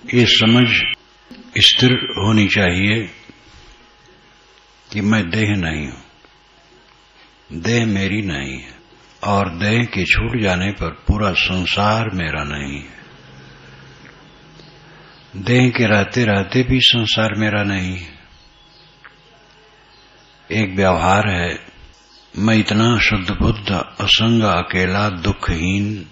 ये समझ स्थिर होनी चाहिए कि मैं देह नहीं हूं, देह मेरी नहीं है, और देह के छूट जाने पर पूरा संसार मेरा नहीं है। देह के रहते रहते भी संसार मेरा नहीं है। एक व्यवहार है, मैं इतना शुद्ध बुद्ध, असंग, अकेला, दुखहीन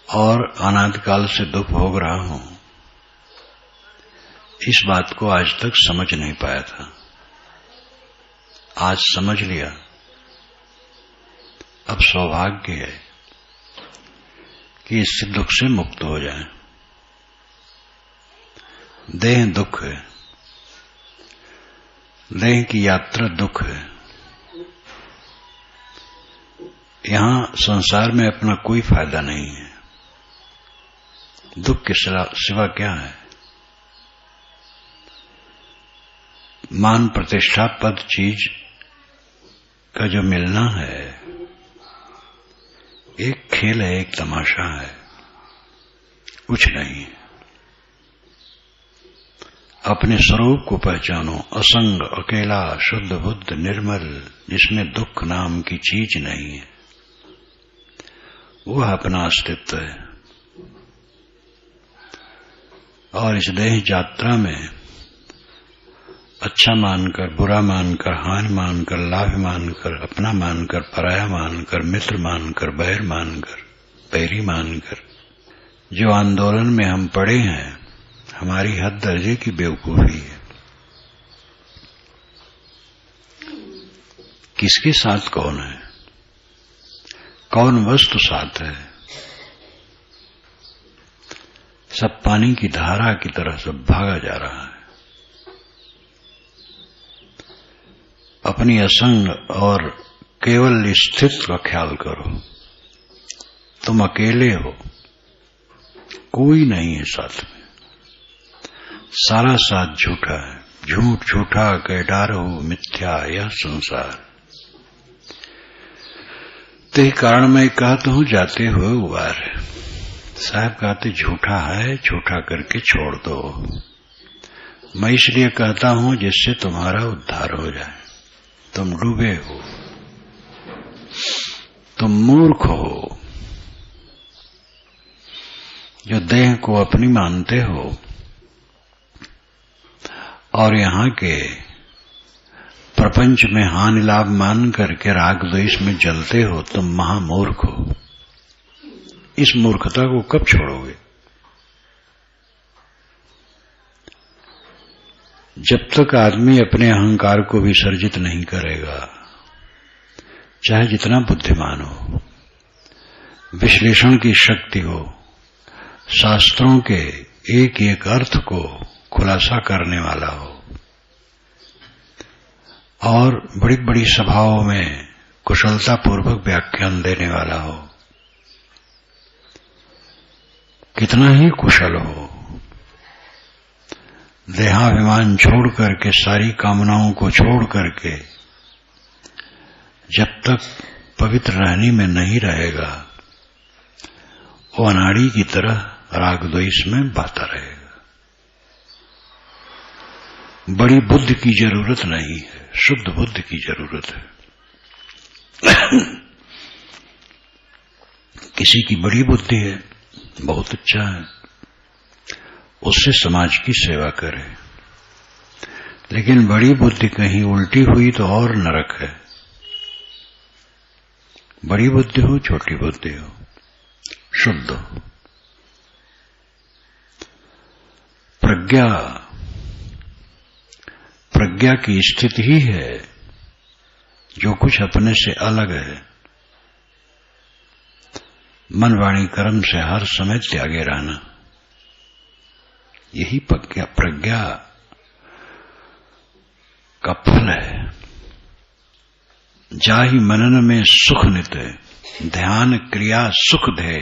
और अनादिकाल से दुख भोग रहा हूं। इस बात को आज तक समझ नहीं पाया था, आज समझ लिया। अब सौभाग्य है कि इससे दुख से मुक्त हो जाए। देह दुख है, देह की यात्रा दुख है। यहां संसार में अपना कोई फायदा नहीं है। दुख के सिवा क्या है? मान, प्रतिष्ठा, पद, चीज का जो मिलना है, एक खेल है, एक तमाशा है, कुछ नहीं है। अपने स्वरूप को पहचानो, असंग, अकेला, शुद्ध बुद्ध, निर्मल, जिसमें दुख नाम की चीज नहीं है। वह अपना अस्तित्व है। और इस देह यात्रा में अच्छा मानकर, बुरा मानकर, हानि मानकर, लाभ मानकर, अपना मानकर, पराया मानकर, मित्र मानकर, बैर मानकर, बैरी मानकर जो आंदोलन में हम पड़े हैं, हमारी हद दर्जे की बेवकूफी है। किसके साथ कौन है, कौन वस्तु साथ है? सब पानी की धारा की तरह सब भागा जा रहा है। अपनी असंग और केवल स्थित का ख्याल करो। तुम अकेले हो, कोई नहीं है साथ में। सारा साथ झूठा है। झूठ झूठा कह डारो मिथ्या यह संसार। ते कारण मैं कहता हूं जाते हुए उबार। साहब कहते झूठा है, झूठा करके छोड़ दो। मैं इसलिए कहता हूं जिससे तुम्हारा उद्धार हो जाए। तुम डूबे हो, तुम मूर्ख हो, जो देह को अपनी मानते हो और यहां के प्रपंच में हानि लाभ मान करके राग द्वेष में जलते हो। तुम महामूर्ख हो। इस मूर्खता को कब छोड़ोगे? जब तक आदमी अपने अहंकार को विसर्जित नहीं करेगा, चाहे जितना बुद्धिमान हो, विश्लेषण की शक्ति हो, शास्त्रों के एक एक अर्थ को खुलासा करने वाला हो, और बड़ी बड़ी सभाओं में कुशलतापूर्वक व्याख्यान देने वाला हो, कितना ही कुशल हो, देहाभिमान छोड़ करके, सारी कामनाओं को छोड़ करके जब तक पवित्र रहने में नहीं रहेगा, वो अनाड़ी की तरह राग द्वेष में बहता रहेगा। बड़ी बुद्धि की जरूरत नहीं है, शुद्ध बुद्धि की जरूरत है। किसी की बड़ी बुद्धि है, बहुत अच्छा है, उससे समाज की सेवा करे। लेकिन बड़ी बुद्धि कहीं उल्टी हुई तो और नरक है। बड़ी बुद्धि हो, छोटी बुद्धि हो, शुद्ध हो। प्रज्ञा की स्थिति ही है जो कुछ अपने से अलग है। मन वाणी कर्म से हर समय त्यागे रहना, यही प्रज्ञा का फल है। जाहि मनन में सुख नित, ध्यान क्रिया सुख दे।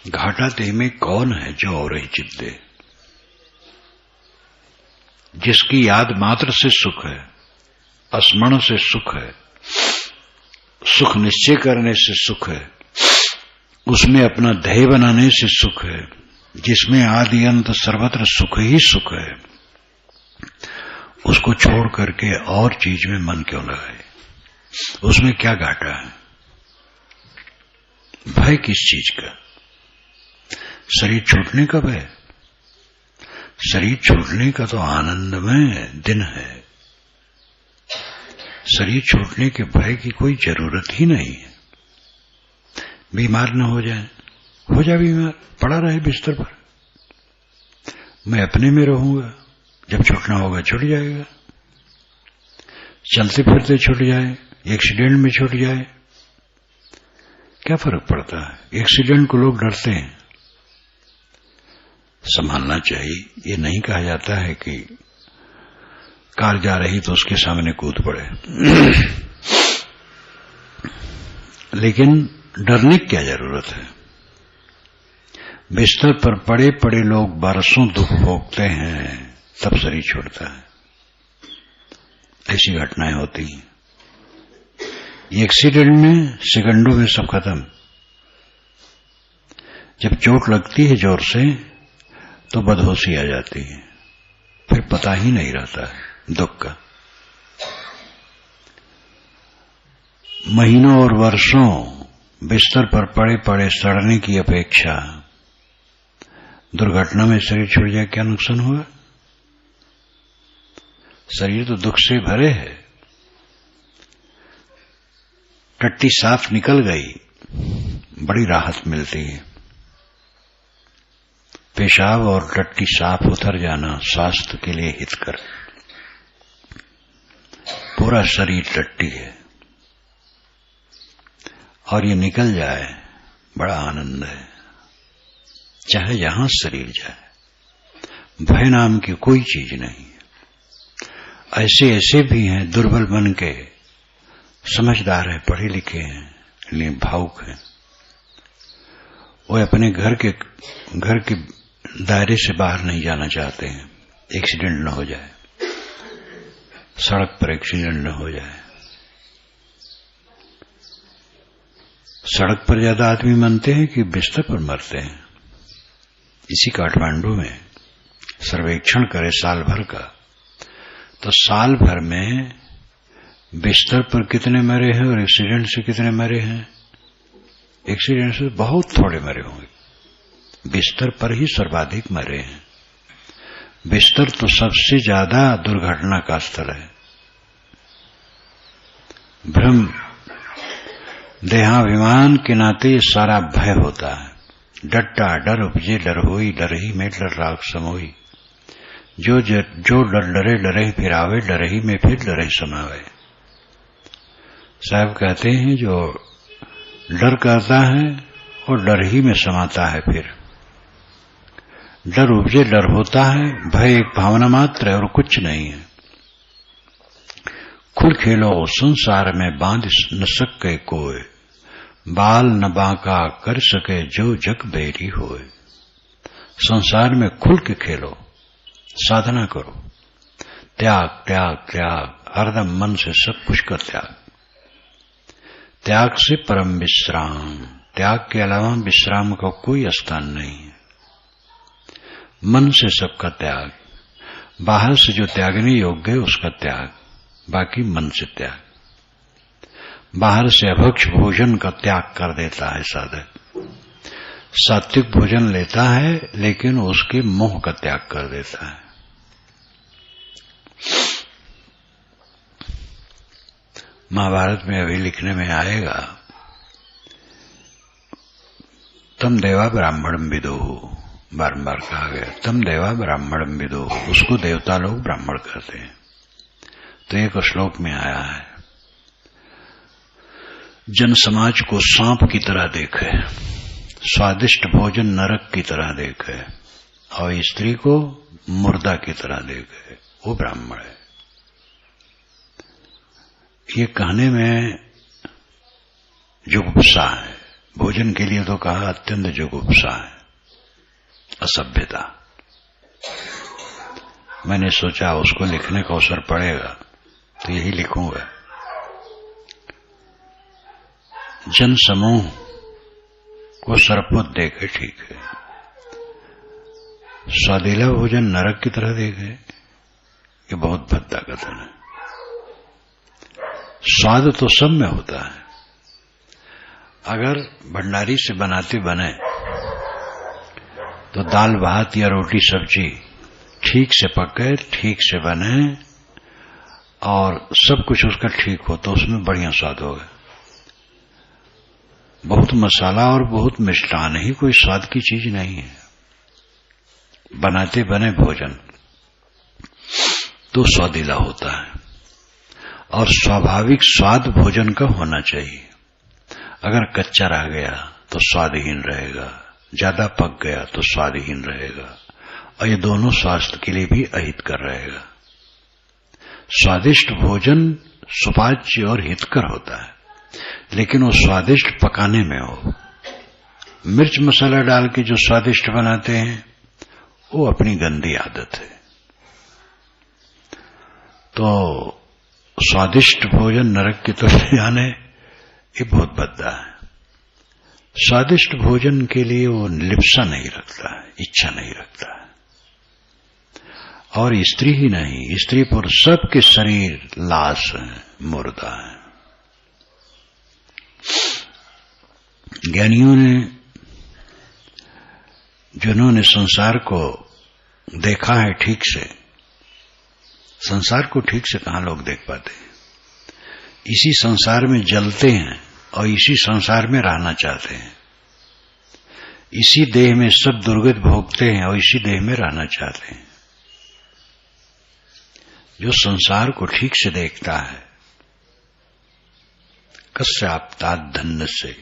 घाटा ते में कौन है जो और ही चित दे? जिसकी याद मात्र से सुख है, स्मरण से सुख है, सुख निश्चय करने से सुख है, उसमें अपना ध्येय बनाने से सुख है। जिसमें आदि अंत सर्वत्र सुख ही सुख है, उसको छोड़ करके और चीज में मन क्यों लगाए? उसमें क्या घाटा है? भय किस चीज का? शरीर छूटने का भय? शरीर छूटने का तो आनंदमय दिन है। शरीर छूटने के भय की कोई जरूरत ही नहीं है। बीमार न हो जाए, हो जाए बीमार, पड़ा रहे बिस्तर पर, मैं अपने में रहूंगा, जब छूटना होगा छूट जाएगा। चलते फिरते छूट जाए, एक्सीडेंट में छूट जाए, क्या फर्क पड़ता है? एक्सीडेंट को लोग डरते हैं। संभालना चाहिए। ये नहीं कहा जाता है कि कार जा रही तो उसके सामने कूद पड़े, लेकिन डरने की क्या जरूरत है? बिस्तर पर पड़े पड़े लोग बरसों दुख भोगते हैं, तब शरीर छोड़ता है। ऐसी घटनाएं होती हैं। एक्सीडेंट में सेकंडों में सब खत्म। जब चोट लगती है जोर से तो बदहोशी आ जाती है, फिर पता ही नहीं रहता है दुख का। महीनों और वर्षों बिस्तर पर पड़े पड़े सड़ने की अपेक्षा दुर्घटना में शरीर छूट जाए, क्या नुकसान हुआ? शरीर तो दुख से भरे है। टट्टी साफ निकल गई, बड़ी राहत मिलती है। पेशाब और टट्टी साफ उतर जाना स्वास्थ्य के लिए हितकर। पूरा शरीर टट्टी है और ये निकल जाए, बड़ा आनंद है। चाहे यहां शरीर जाए, भय नाम की कोई चीज नहीं है। ऐसे ऐसे भी हैं दुर्बल बन के, समझदार हैं, पढ़े लिखे हैं, लेकिन भावुक हैं। वो अपने घर के दायरे से बाहर नहीं जाना चाहते हैं। एक्सीडेंट न हो जाए, सड़क पर एक्सीडेंट न हो जाए। सड़क पर ज्यादा आदमी मरते हैं कि बिस्तर पर मरते हैं? इसी काठमांडू में सर्वेक्षण करे साल भर का, तो साल भर में बिस्तर पर कितने मरे हैं और एक्सीडेंट से कितने मरे हैं? एक्सीडेंट से बहुत थोड़े मरे होंगे, बिस्तर पर ही सर्वाधिक मरे हैं। बिस्तर तो सबसे ज्यादा दुर्घटना का स्थल है। भ्रम देहाभिमान के नाते सारा भय होता है। डट्टा डर उपजे डर होई, डर ही में डर राग समोई। जो डर डरे डरे फिर आवे, डर ही में फिर डरे समावे। साहब कहते हैं जो डर करता है और डर ही में समाता है। फिर डर उपजे डर होता है, भय एक भावना मात्र है और कुछ नहीं है। खुल खेलो संसार में बांध न सके कोई, बाल न बांका कर सके जो जग बैरी होए। संसार में खुल के खेलो, साधना करो, त्याग त्याग त्याग, हरदम मन से सब कुछ का त्याग। त्याग से परम विश्राम, त्याग के अलावा विश्राम का कोई स्थान नहीं है। मन से सबका त्याग, बाहर से जो त्यागने योग्य है उसका त्याग, बाकी मन से त्याग। बाहर से अभक्ष भोजन का त्याग कर देता है साधक। सात्विक भोजन लेता है लेकिन उसके मोह का त्याग कर देता है। महाभारत में अभी लिखने में आएगा, तम देवा ब्राह्मणम विदुः, बारंबार कहा गया तम देवा ब्राह्मणम विदुः, उसको देवता लोग ब्राह्मण कहते हैं। तो एक श्लोक में आया है, जन समाज को सांप की तरह देखे, स्वादिष्ट भोजन नरक की तरह देखे, और स्त्री को मुर्दा की तरह देखे, वो ब्राह्मण है। ये कहने में जुगुप्सा है। भोजन के लिए तो कहा अत्यंत जुगुप्सा है, असभ्यता। मैंने सोचा उसको लिखने का अवसर पड़ेगा तो यही लिखूंगा। जन समूह को सरपुत देखे ठीक है, स्वादिला भोजन नरक की तरह देखे, ये बहुत भद्दा कथन है। स्वाद तो सब में होता है। अगर भंडारी से बनाते बने तो दाल भात या रोटी सब्जी ठीक से पके, ठीक से बने और सब कुछ उसका ठीक हो तो उसमें बढ़िया स्वाद होगा। बहुत मसाला और बहुत मिष्टान ही कोई स्वाद की चीज नहीं है। बनाते बने भोजन तो स्वादिला होता है और स्वाभाविक स्वाद भोजन का होना चाहिए। अगर कच्चा रह गया तो स्वादहीन रहेगा, ज्यादा पक गया तो स्वादहीन रहेगा, और ये दोनों स्वास्थ्य के लिए भी अहितकर रहेगा। स्वादिष्ट भोजन सुपाच्य और हितकर होता है, लेकिन वो स्वादिष्ट पकाने में हो। मिर्च मसाला डाल के जो स्वादिष्ट बनाते हैं वो अपनी गंदी आदत है। तो स्वादिष्ट भोजन नरक की तरफ जाने ये बहुत भद्दा है। स्वादिष्ट भोजन के लिए वो लिप्सा नहीं रखता है, इच्छा नहीं रखता है। और स्त्री ही नहीं, स्त्री पुरुष सबके शरीर लाश है, मुर्दा है। ज्ञानियों ने, जिन्होंने संसार को देखा है ठीक से, संसार को ठीक से कहां लोग देख पाते हैं। इसी संसार में जलते हैं और इसी संसार में रहना चाहते हैं। इसी देह में सब दुर्गति भोगते हैं और इसी देह में रहना चाहते हैं। जो संसार को ठीक से देखता है, कस्याप्तात् धन्य से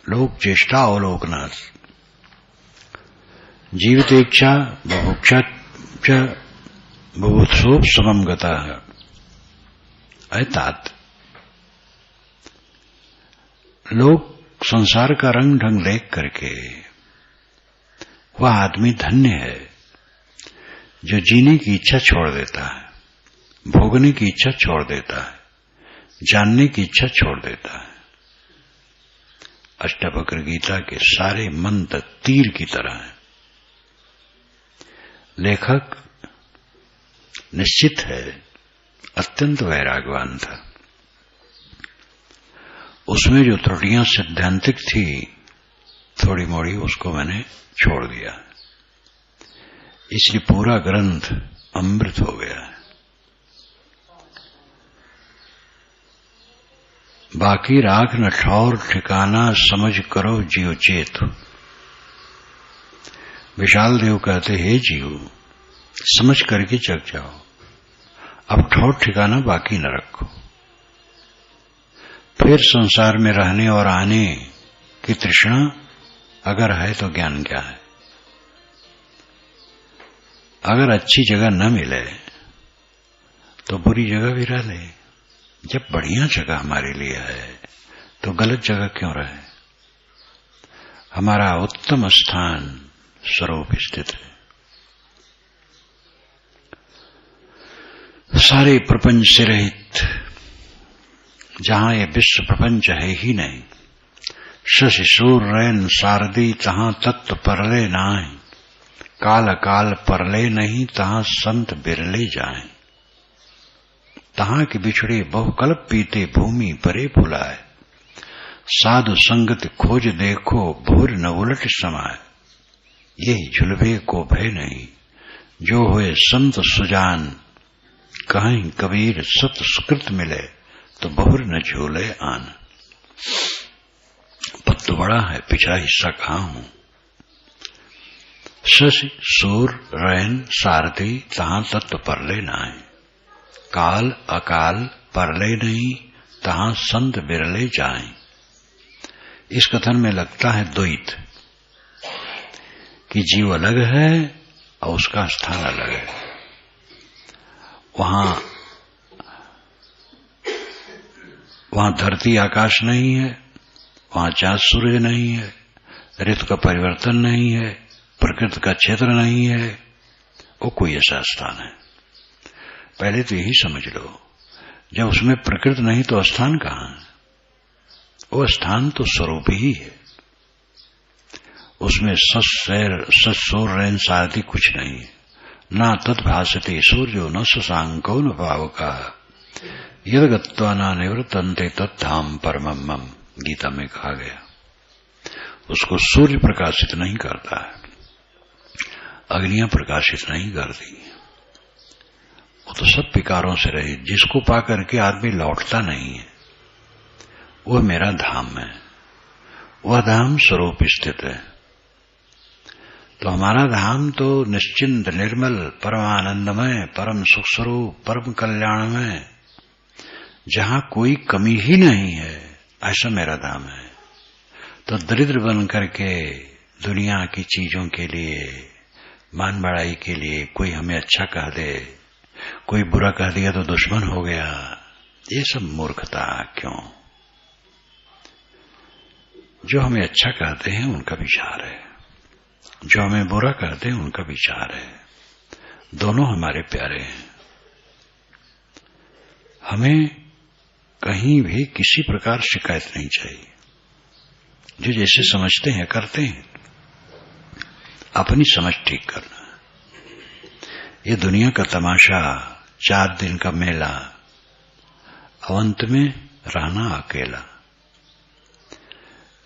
लोक चेष्टा अवलोकनात् जीवित इच्छा बुभुक्षा बुभुत्सोप समम गता है। अर्थात लोग संसार का रंग ढंग देख करके वह आदमी धन्य है जो जीने की इच्छा छोड़ देता है, भोगने की इच्छा छोड़ देता है, जानने की इच्छा छोड़ देता है। अष्टवक्र गीता के सारे मंत्र तीर की तरह हैं। लेखक निश्चित है अत्यंत वैराग्यवान था। उसमें जो त्रुटियां सिद्धांतिक थी थोड़ी मोड़ी उसको मैंने छोड़ दिया, इसलिए पूरा ग्रंथ अमृत हो गया है। बाकी राख न ठौर ठिकाना समझ करो जीव चेत। विशाल देव कहते, हे जीव समझ करके जग जाओ, अब ठौर ठिकाना बाकी न रखो। फिर संसार में रहने और आने की तृष्णा अगर है तो ज्ञान क्या है। अगर अच्छी जगह न मिले तो बुरी जगह भी रह ले। जब बढ़िया जगह हमारे लिए है तो गलत जगह क्यों रहे। हमारा उत्तम स्थान स्वरूप स्थित है। सारे प्रपंच से रहित, जहां ये विश्व प्रपंच है ही नहीं। शशि सूर्य रैन शारदी तहां तत्व परले नाय। काल काल परले नहीं तहां संत बिरले जाए। तहां के बिछड़े बहुकल्प पीते भूमि परे भुलाए। साधु संगत खोज देखो भूर न उलट समाए। यही झुलबे को भय नहीं जो होए संत सुजान। कहीं कबीर सत सुकृत मिले तो बहुर न झूले आन। पद तो बड़ा है, पिछड़ा हिस्सा कहां हूं। शशि सूर रैन सारथी तहां तत्व परले नाय। काल अकाल परले नहीं तहां संत बिरले जाए। इस कथन में लगता है द्वैत कि जीव अलग है और उसका स्थान अलग है। वहां धरती आकाश नहीं है, वहां चांद सूर्य नहीं है, ऋतु का परिवर्तन नहीं है, प्रकृति का क्षेत्र नहीं है। वो कोई ऐसा स्थान है। पहले तो यही समझ लो, जब उसमें प्रकृति नहीं तो स्थान कहां है। वो स्थान तो स्वरूप ही है। उसमें सत्सोर रैन सारथी कुछ नहीं है। ना तद्भासते सूर्यो न शशांको न पावका यद गत्वा न निवृत्तन्ते तत्धाम परमम मम, गीता में कहा गया। उसको सूर्य प्रकाशित नहीं करता है, अग्नियां प्रकाशित नहीं करती, वो तो सब विकारों से रहित, जिसको पाकर के आदमी लौटता नहीं है, वह मेरा धाम है, वह धाम स्वरूप स्थित है। तो हमारा धाम तो निश्चिंत, निर्मल, परमानंदमय, परम सुख स्वरूप, परम कल्याणमय, जहां कोई कमी ही नहीं है, ऐसा मेरा धाम है। तो दरिद्र बन करके दुनिया की चीजों के लिए, मान बढ़ाई के लिए कोई हमें अच्छा कह दे, कोई बुरा कह दिया तो दुश्मन हो गया, ये सब मूर्खता क्यों? जो हमें अच्छा कहते हैं उनका विचार है, जो हमें बुरा कहते हैं उनका विचार है, दोनों हमारे प्यारे हैं। हमें कहीं भी किसी प्रकार शिकायत नहीं चाहिए। जो जैसे समझते हैं करते हैं, अपनी समझ ठीक करना। ये दुनिया का तमाशा, 4 दिन का मेला, अवंत में रहना अकेला।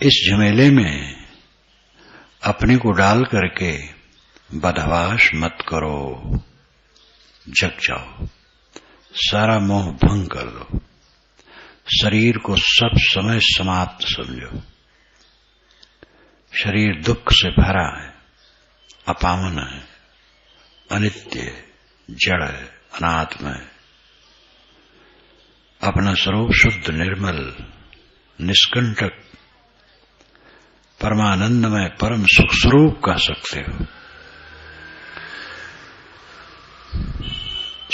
इस झमेले में अपने को डाल करके बदहवास मत करो, जग जाओ, सारा मोह भंग कर दो, शरीर को सब समय समाप्त समझो। शरीर दुख से भरा है, अपावन है, अनित्य है, जड़ है, अनात्म है। अपना स्वरूप शुद्ध, निर्मल, निष्कंटक, परमानंदमय, परम सुख स्वरूप कह सकते हो।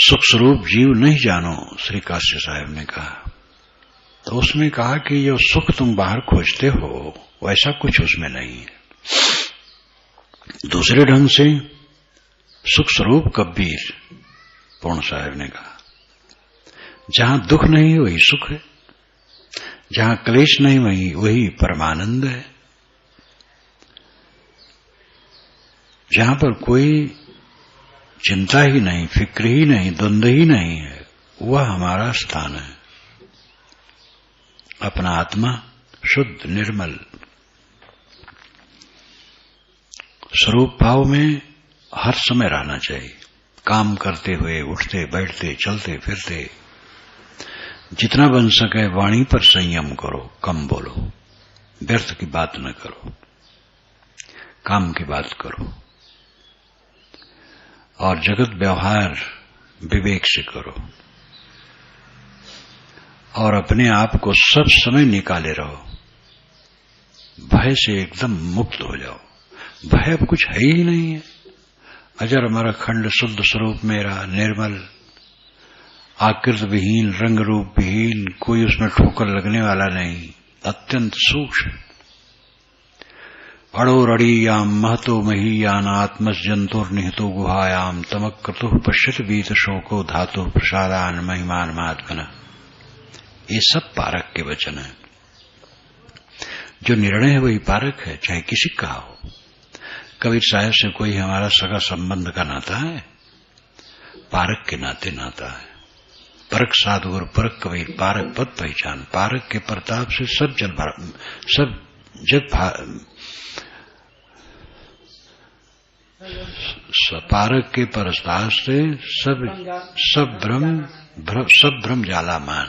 सुख स्वरूप जीव नहीं जानो, श्री काश्य साहब ने कहा। तो उसने कहा कि जो सुख तुम बाहर खोजते हो वैसा कुछ उसमें नहीं है। दूसरे ढंग से सुख स्वरूप कबीर पूर्ण साहब ने कहा, जहां दुख नहीं वही सुख है, जहां क्लेश नहीं वही परमानंद है, जहां पर कोई चिंता ही नहीं, फिक्र ही नहीं, द्वंद्व ही नहीं है, वह हमारा स्थान है। अपना आत्मा शुद्ध, निर्मल स्वरूप भाव में हर समय रहना चाहिए। काम करते हुए, उठते बैठते, चलते फिरते, जितना बन सके वाणी पर संयम करो, कम बोलो, व्यर्थ की बात न करो, काम की बात करो, और जगत व्यवहार विवेक से करो, और अपने आप को सब समय निकाले रहो। भय से एकदम मुक्त हो जाओ। भय अब कुछ है ही नहीं है। अजर अमर अखंड शुद्ध स्वरूप मेरा, निर्मल, आकृत विहीन, रंग रूप विहीन, कोई उसमें ठोकर लगने वाला नहीं, अत्यंत सूक्ष्म। अड़ोरड़ीयाम महतो महीयान आत्मस जंतुर निहितो गुहायाम तमक्रतु पश्यत बीत शोको धातु प्रसादान महिमान महात्मना। ये सब पारक के वचन है। जो निर्णय है वही पारक है, चाहे किसी का हो। कबीर साहब से कोई हमारा सगा संबंध का नाता है? पारक के नाते नाता है। परक साधुगुर परक कबीर पारक पद पहचान। पारक के प्रताप से सब जग पारक के प्रस्ताव से सब भ्रम जाला मान।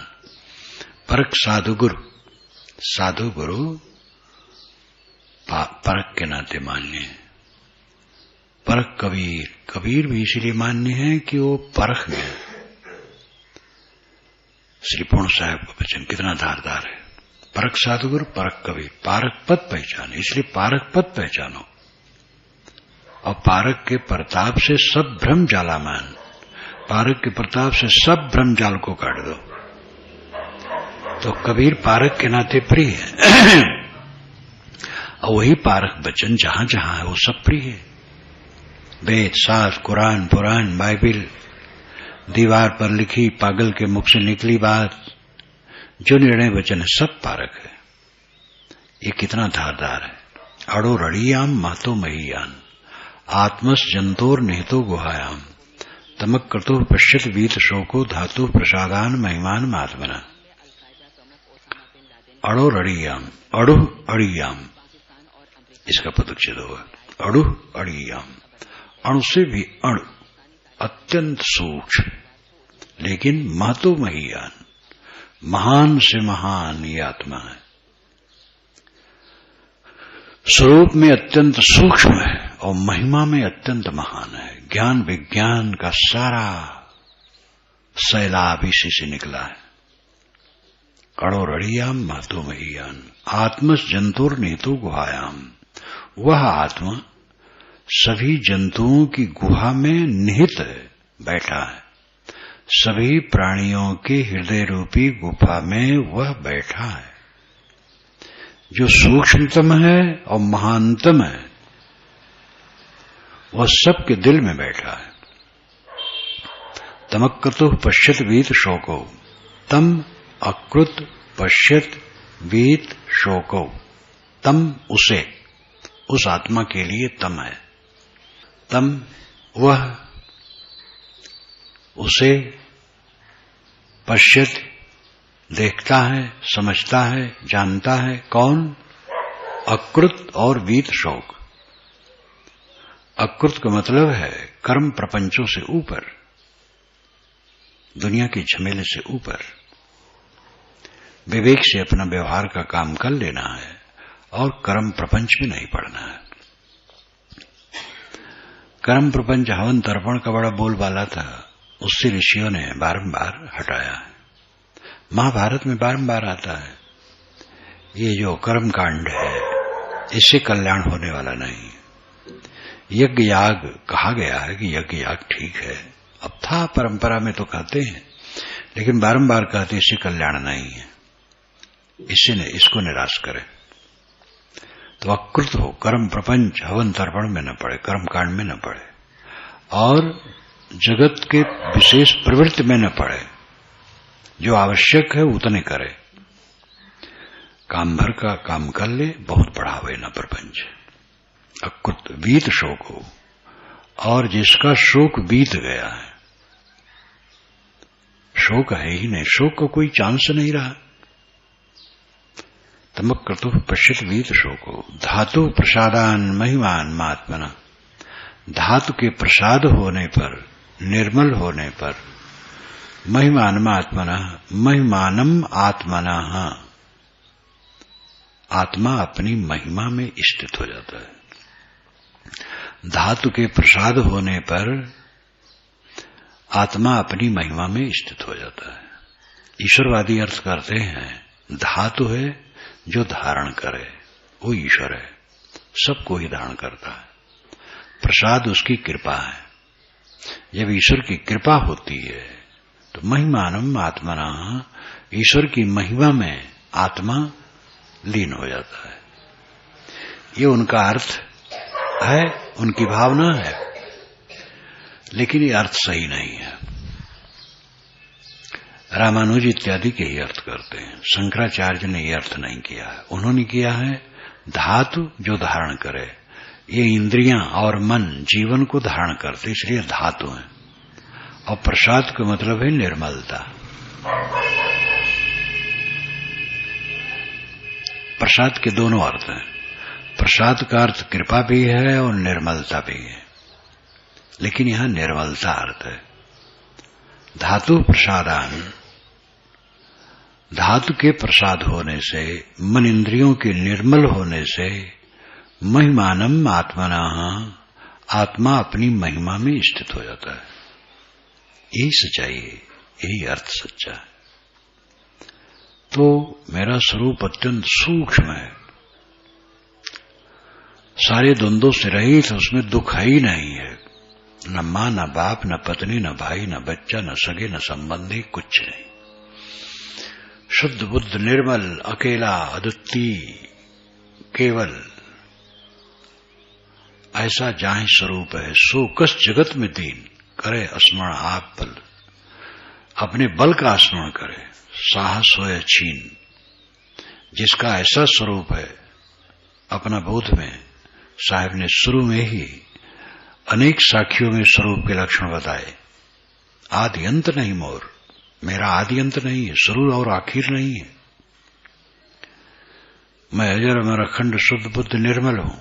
परक साधु गुरु परक के नाते मान्य है। परक कबीर भी इसलिए मान्य है कि वो परख में। श्री पूर्ण साहब का वचन कितना धारदार है। परक साधुगुरु परक कबीर, पारक पद पहचान, इसलिए पारक पद पहचानो और पारक के प्रताप से सब भ्रम जाला मान। पारक के प्रताप से सब भ्रम जाल को काट दो। तो कबीर पारक के नाते प्रिय है और वही पारक वचन जहां जहां है वो सब प्रिय है। वेद, शास्त्र, कुरान, पुराण, बाइबिल, दीवार पर लिखी, पागल के मुख से निकली बात, जो निर्णय वचन है सब पारक है। ये कितना धारदार है। अड़ो रड़ियाम महतो महीयान आत्मस जंतोर निहितो गुहायाम तमक क्रतु पश्यत वीत शोको धातु प्रसादान महिमान महात्मना। अड़ो रड़ियाम, अड़ु अड़ियाम, इसका पदच्छेद होगा। अड़ु अड़ियाम, अणु से भी अणु, अत्यंत सूक्ष्म, लेकिन महतो महीयान, महान से महान ये आत्मा है। स्वरूप में अत्यंत सूक्ष्म है और महिमा में अत्यंत महान है। ज्ञान विज्ञान का सारा सैलाब इसी से निकला है। अड़ो रड़ियाम महतो महीयान आत्मस जंतुर नीतो गुहायाम, वह आत्मा सभी जंतुओं की गुहा में निहित बैठा है। सभी प्राणियों के हृदय रूपी गुफा में वह बैठा है। जो सूक्ष्मतम है और महानतम है वह सबके दिल में बैठा है। तमक्कृतु पश्यत वीत शोको, तम अकृत पश्यत वीत शोको, तम उसे, उस आत्मा के लिए तम है। तम वह, उसे पश्यत देखता है, समझता है, जानता है। कौन? अकृत और वीत शोक। अकृत का मतलब है कर्म प्रपंचों से ऊपर, दुनिया के झमेले से ऊपर। विवेक से अपना व्यवहार का काम कर लेना है और कर्म प्रपंच में नहीं पड़ना है। कर्म प्रपंच हवन तर्पण का बड़ा बोलबाला था, उससे ऋषियों ने बारंबार हटाया है। महाभारत में बारंबार आता है ये जो कर्म कांड है इससे कल्याण होने वाला नहीं। यज्ञ याग कहा गया है कि यज्ञ याग ठीक है, अब था परंपरा में तो कहते हैं, लेकिन बारंबार कहते इससे कल्याण नहीं है, इसको निराश करे। तो अकृत हो, कर्म प्रपंच हवन तर्पण में न पड़े, कर्म कांड में न पड़े और जगत के विशेष प्रवृत्ति में न पड़े। जो आवश्यक है उतने करे, काम भर का काम कर ले, बहुत बढ़ावे न प्रपंच। अकृत बीत शोक हो, और जिसका शोक बीत गया है, शोक है ही नहीं, शोक का कोई चांस नहीं रहा। तमक क्रतु पश्यत वीत शोको धातु प्रसादान महिमान महात्मना। धातु के प्रसाद होने पर, निर्मल होने पर, महिमान आत्मना, महिमानम आत्मना, आत्मा अपनी महिमा में स्थित हो जाता है। धातु के प्रसाद होने पर आत्मा अपनी महिमा में स्थित हो जाता है। ईश्वरवादी अर्थ करते हैं धातु है जो धारण करे, वो ईश्वर है, सबको ही धारण करता है। प्रसाद उसकी कृपा है। जब ईश्वर की कृपा होती है तो महिमानम आत्मना, ईश्वर की महिमा में आत्मा लीन हो जाता है। ये उनका अर्थ है, उनकी भावना है, लेकिन ये अर्थ सही नहीं है। रामानुज इत्यादि के ही अर्थ करते हैं, शंकराचार्य ने ये अर्थ नहीं किया है। उन्होंने किया है धातु जो धारण करे। ये इंद्रियां और मन जीवन को धारण करते, इसलिए धातु है। और प्रसाद का मतलब है निर्मलता। प्रसाद के दोनों अर्थ हैं। प्रसाद का अर्थ कृपा भी है और निर्मलता भी है, लेकिन यहां निर्मलता अर्थ है। धातु प्रसादान, धातु के प्रसाद होने से, मन इंद्रियों के निर्मल होने से, महिमानम आत्मना, आत्मा अपनी महिमा में स्थित हो जाता है। यही सच्चाई है, यही अर्थ सच्चा है। तो मेरा स्वरूप अत्यंत सूक्ष्म है, सारे द्वंद्वों से रहित, उसमें दुख है ही नहीं है। न मां, न बाप, न पत्नी, न भाई, न बच्चा, न सगे, न संबंधी, कुछ नहीं। शुद्ध बुद्ध, निर्मल, अकेला, अद्वितीय, केवल ऐसा जाहि स्वरूप है। सो कस जगत में दीन करे स्मरण आप बल, अपने बल का स्मरण करे, साहस होय छीन। जिसका ऐसा स्वरूप है अपना बोध में साहब ने शुरू में ही अनेक साखियों में स्वरूप के लक्षण बताए। आदि अंत नहीं मोर, मेरा आदि अंत नहीं है, शुरू और आखिर नहीं है। मैं अजर अमर अखंड शुद्ध बुद्ध निर्मल हूं।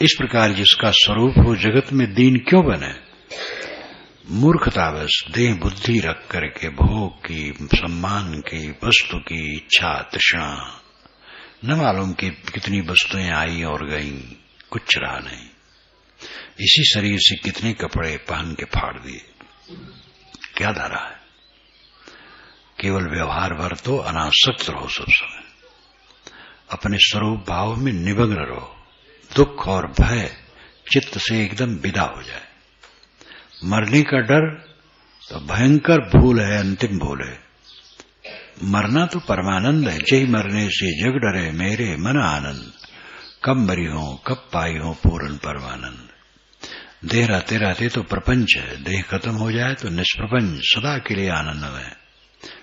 इस प्रकार जिसका स्वरूप हो जगत में दीन क्यों बने? मूर्खता बस देह बुद्धि रख करके भोग की, सम्मान की, वस्तु की इच्छा तृष्णा, न मालूम कि कितनी वस्तुएं आई और गईं, कुछ रहा नहीं। इसी शरीर से कितने कपड़े पहन के फाड़ दिए, क्या धारा है? केवल व्यवहार भर तो अनासक्त रहो, सब समय अपने स्वरूप भाव में निमग्न रहो। दुख और भय चित्त से एकदम विदा हो जाए। मरने का डर तो भयंकर भूल है, अंतिम भूल है। मरना तो परमानंद है। जय मरने से जग डरे मेरे मन आनंद, कब मरी हो कब पाई हो पूर्ण परमानंद। देह रहते रहते तो प्रपंच है, देह खत्म हो जाए तो निष्प्रपंच, सदा के लिए आनंद में।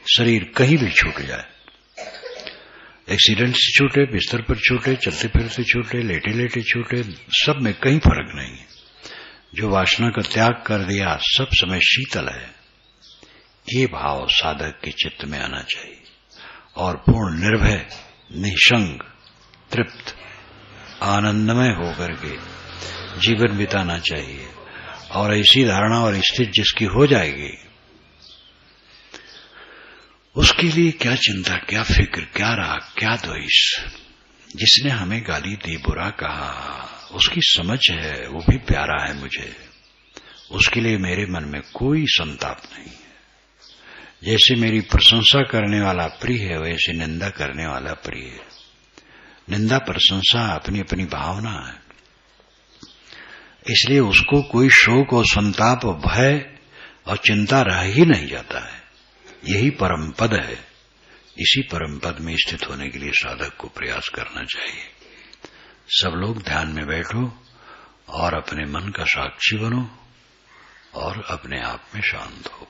शरीर कहीं भी छूट जाए, एक्सीडेंट से छूटे, बिस्तर पर छूटे, चलते फिरते छूटे, लेटे लेटे छूटे, सब में कहीं फर्क नहीं है। जो वासना का त्याग कर दिया सब समय शीतल है, ये भाव साधक के चित्त में आना चाहिए और पूर्ण निर्भय, निशंक, तृप्त, आनंदमय होकर के जीवन बिताना चाहिए। और ऐसी धारणा और स्थिति जिसकी हो जाएगी, उसके लिए क्या चिंता, क्या फिक्र, क्या राग, क्या द्वेष। जिसने हमें गाली दी, बुरा कहा, उसकी समझ है, वो भी प्यारा है मुझे, उसके लिए मेरे मन में कोई संताप नहीं है। जैसे मेरी प्रशंसा करने वाला प्रिय है, वैसे निंदा करने वाला प्रिय है। निंदा प्रशंसा अपनी अपनी भावना है, इसलिए उसको कोई शोक और संताप और भय और चिंता रह ही नहीं जाता है। यही परम पद है। इसी परम पद में स्थित होने के लिए साधक को प्रयास करना चाहिए। सब लोग ध्यान में बैठो और अपने मन का साक्षी बनो और अपने आप में शांत हो।